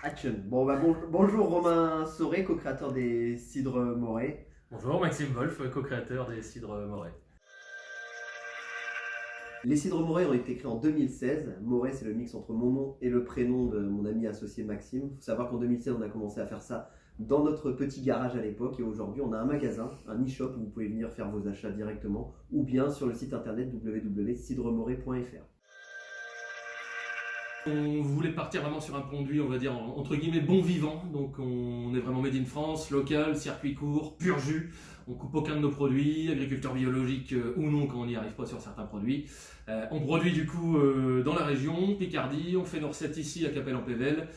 Action. Bonjour Romain Soré, co-créateur des cidres Moret. Bonjour, Maxime Wolf, co-créateur des cidres Moret. Les cidres Moret ont été créés en 2016. Moret, c'est le mix entre mon nom et le prénom de mon ami associé Maxime. Il faut savoir qu'en 2016, on a commencé à faire ça dans notre petit garage à l'époque. Et aujourd'hui, on a un magasin, un e-shop où vous pouvez venir faire vos achats directement ou bien sur le site internet www.cidremoret.fr. On voulait partir vraiment sur un produit, on va dire, entre guillemets, bon vivant. Donc on est vraiment made in France, local, circuit court, pur jus. On coupe aucun de nos produits, agriculteur biologique ou non quand on n'y arrive pas sur certains produits. On produit du coup dans la région, Picardie, on fait nos recettes ici à Capelle-en-Pévèle.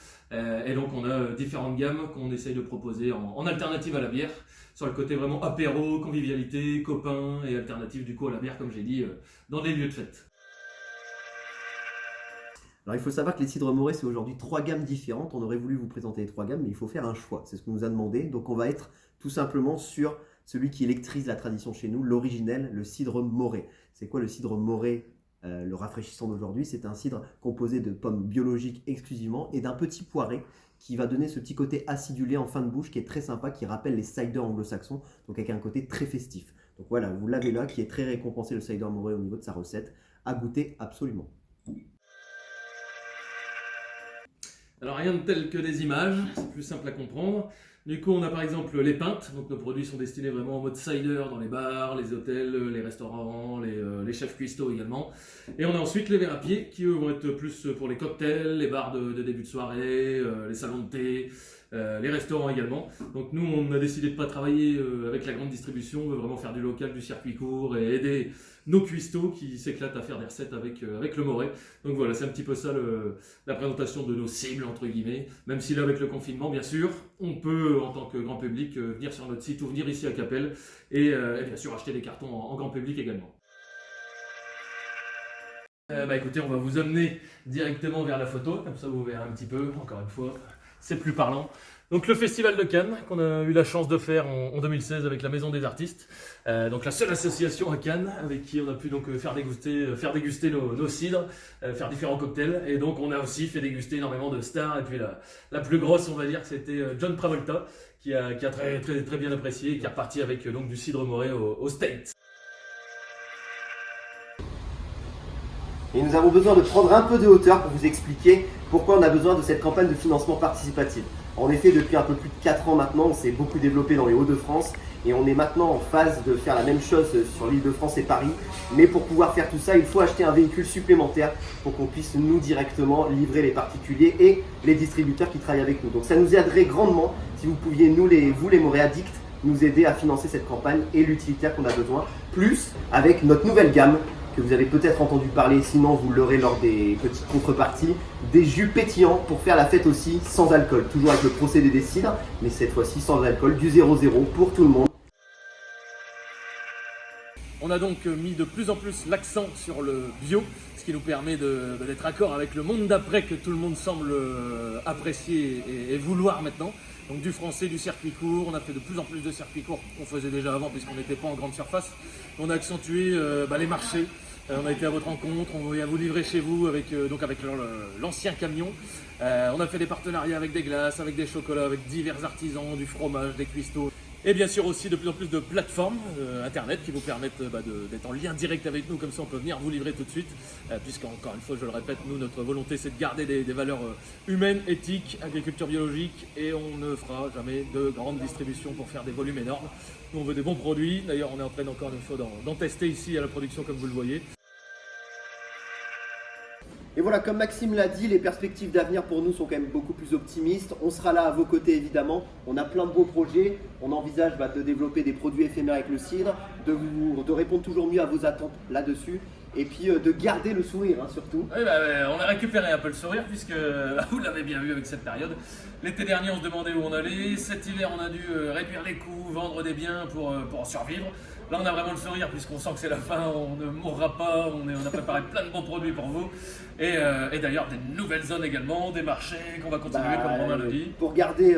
Et donc on a différentes gammes qu'on essaye de proposer en alternative à la bière. Sur le côté vraiment apéro, convivialité, copains et alternative du coup à la bière, comme j'ai dit, dans des lieux de fête. Alors il faut savoir que les cidres Moret, c'est aujourd'hui 3 gammes différentes. On aurait voulu vous présenter les 3 gammes, mais il faut faire un choix. C'est ce qu'on nous a demandé. Donc on va être tout simplement sur celui qui électrise la tradition chez nous, l'originel, le cidre Moret. C'est quoi le cidre Moret, le rafraîchissant d'aujourd'hui? C'est un cidre composé de pommes biologiques exclusivement et d'un petit poiré qui va donner ce petit côté acidulé en fin de bouche qui est très sympa, qui rappelle les ciders anglo-saxons, donc avec un côté très festif. Donc voilà, vous l'avez là, qui est très récompensé le cider Moret au niveau de sa recette. À goûter absolument. Alors rien de tel que des images, c'est plus simple à comprendre. Du coup on a par exemple les pintes, donc nos produits sont destinés vraiment en mode cider dans les bars, les hôtels, les restaurants, les chefs cuistots également. Et on a ensuite les verres à pied qui eux vont être plus pour les cocktails, les bars de début de soirée, les salons de thé, les restaurants également. Donc nous on a décidé de ne pas travailler avec la grande distribution, on veut vraiment faire du local, du circuit court et aider nos cuistots qui s'éclatent à faire des recettes avec le Moret. Donc voilà, c'est un petit peu ça la présentation de nos cibles entre guillemets. Même si là avec le confinement bien sûr, on peut en tant que grand public venir sur notre site ou venir ici à Capelle et bien sûr acheter des cartons en grand public également. Écoutez, on va vous amener directement vers la photo, comme ça vous verrez un petit peu, encore une fois, c'est plus parlant. Donc le Festival de Cannes, qu'on a eu la chance de faire en 2016 avec la Maison des Artistes, donc la seule association à Cannes avec qui on a pu donc faire déguster nos cidres, faire différents cocktails, et donc on a aussi fait déguster énormément de stars, et puis la plus grosse on va dire c'était John Travolta, qui a très, très, très bien apprécié et qui est reparti avec donc du cidre Moret aux States. Et nous avons besoin de prendre un peu de hauteur pour vous expliquer pourquoi on a besoin de cette campagne de financement participatif. En effet, depuis un peu plus de 4 ans maintenant, on s'est beaucoup développé dans les Hauts-de-France et on est maintenant en phase de faire la même chose sur l'Île-de-France et Paris. Mais pour pouvoir faire tout ça, il faut acheter un véhicule supplémentaire pour qu'on puisse nous directement livrer les particuliers et les distributeurs qui travaillent avec nous. Donc ça nous aiderait grandement si vous pouviez, vous les Moret Addicts, nous aider à financer cette campagne et l'utilitaire qu'on a besoin. Plus avec notre nouvelle gamme que vous avez peut-être entendu parler, sinon vous l'aurez lors des petites contreparties, des jus pétillants pour faire la fête aussi sans alcool, toujours avec le procédé des cidres, mais cette fois-ci sans alcool, du 0,0 pour tout le monde. On a donc mis de plus en plus l'accent sur le bio, ce qui nous permet d'être raccord avec le monde d'après que tout le monde semble apprécier et vouloir maintenant. Donc du français, du circuit court, on a fait de plus en plus de circuits courts qu'on faisait déjà avant puisqu'on n'était pas en grande surface. On a accentué les marchés, on a été à votre rencontre, on vient vous livrer chez vous avec l'ancien camion. On a fait des partenariats avec des glaces, avec des chocolats, avec divers artisans, du fromage, des cuistots. Et bien sûr aussi de plus en plus de plateformes internet qui vous permettent d'être en lien direct avec nous, comme ça on peut venir vous livrer tout de suite, puisqu'encore une fois je le répète, nous notre volonté c'est de garder des valeurs humaines, éthiques, agriculture biologique, et on ne fera jamais de grande distribution pour faire des volumes énormes. Nous on veut des bons produits, d'ailleurs on est en train encore une fois d'en tester ici à la production comme vous le voyez. Et voilà, comme Maxime l'a dit, les perspectives d'avenir pour nous sont quand même beaucoup plus optimistes. On sera là à vos côtés évidemment. On a plein de beaux projets. On envisage de développer des produits éphémères avec le cidre, de répondre toujours mieux à vos attentes là-dessus. Et puis de garder le sourire surtout. Oui, on a récupéré un peu le sourire puisque vous l'avez bien vu avec cette période. L'été dernier on se demandait où on allait. Cet hiver on a dû réduire les coûts, vendre des biens pour en survivre. Là on a vraiment le sourire puisqu'on sent que c'est la fin, on ne mourra pas, on a préparé plein de bons produits pour vous. Et d'ailleurs des nouvelles zones également, des marchés qu'on va continuer comme Romain le dit. Pour garder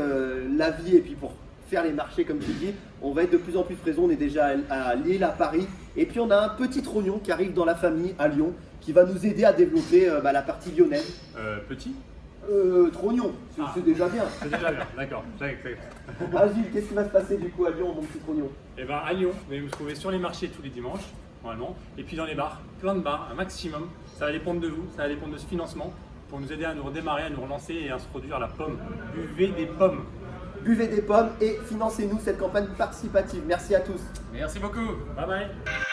la vie et puis pour faire les marchés comme tu dis, on va être de plus en plus présent. On est déjà à Lille, à Paris, et puis on a un petit trognon qui arrive dans la famille à Lyon qui va nous aider à développer la partie lyonnaise. Petit Trognon, Ah. c'est déjà bien. C'est déjà bien, d'accord. Ah Gilles, qu'est-ce qui va se passer du coup à Lyon, mon petit Trognon? Et ben à Lyon, vous allez vous trouver sur les marchés tous les dimanches, normalement, et puis dans les bars, plein de bars, un maximum. Ça va dépendre de vous, ça va dépendre de ce financement pour nous aider à nous redémarrer, à nous relancer et à se produire la pomme. Buvez des pommes. Buvez des pommes et financez-nous cette campagne participative. Merci à tous. Merci beaucoup. Bye bye.